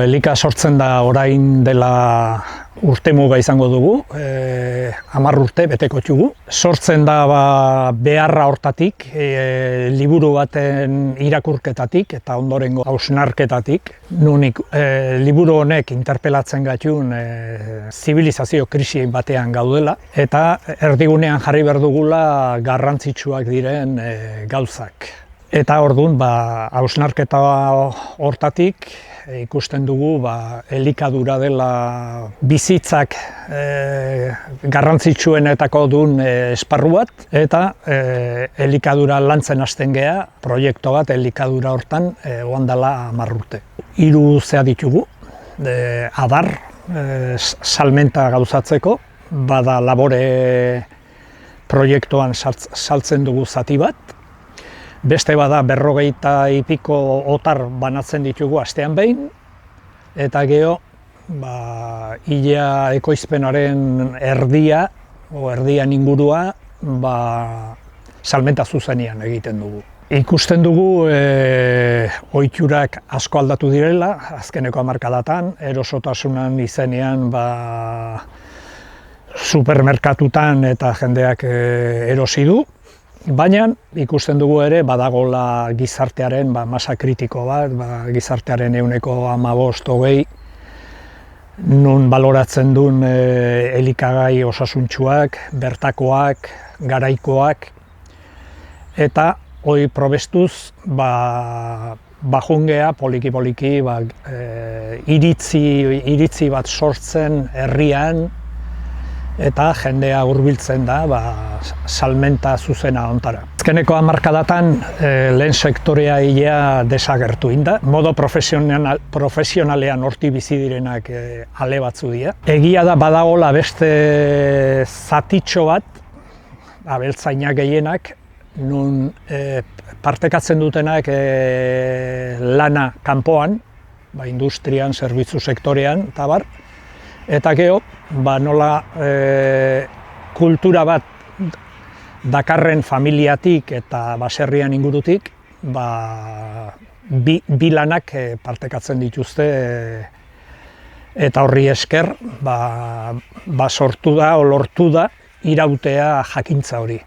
Elika sortzen da orain dela urtemuga izango dugu, 10 urte beteko txugu. Sortzen da beharra hortatik, liburu baten irakurketatik eta ondorengo hausnarketatik. Nunik liburu honek interpelatzen gaitun zibilizazio krisi batean gaudela eta erdigunean jarri behar dugula garrantzitsuak diren gauzak. Eta orduan, hausnarketa hortatik ikusten dugu elikadura dela bizitzak garrantzitsuenetako duen esparru bat, eta elikadura lantzen hasten gea, proiektu bat elikadura hortan oan dela 10 urte. 3 zea ditugu, adar, salmenta gauzatzeko, bada labore proiektuan saltzen dugu zati bat, beste bada 50 piko otar banatzen ditugu astean behin, eta gero ilea ekoizpenaren erdian ingurua salmenta zuzenean egiten dugu. Ikusten dugu ohiturak asko aldatu direla, azkeneko hamarkadatan, erosotasunan izenean supermerkatutan eta jendeak erosi du. Baina ikusten dugu ere badagola gizartearen masa kritiko bat, gizartearen 15-20 nun baloratzen duen elikagai osasuntsuak, bertakoak, garaikoak, eta hori probestuz bajungea poliki-poliki iritzi bat sortzen herrian, eta jendea hurbiltzen da salmenta zuzena ontara. Azkeneko hamarkadatan lehen sektorea ilea desagertu inda. Modo profesionalean horti bizi direnak ale batzu dira. Egia da badagola beste zatitxo bat, abeltzainak gehienak, nun partekatzen dutenak lana kanpoan, industrian, zerbitzu sektorean, eta bar. Eta gero, nola kultura bat dakarren familiatik eta baserrian ingurutik, bi lanak partekatzen dituzte, eta horri esker sortu da, lortu da, irautea jakintza hori.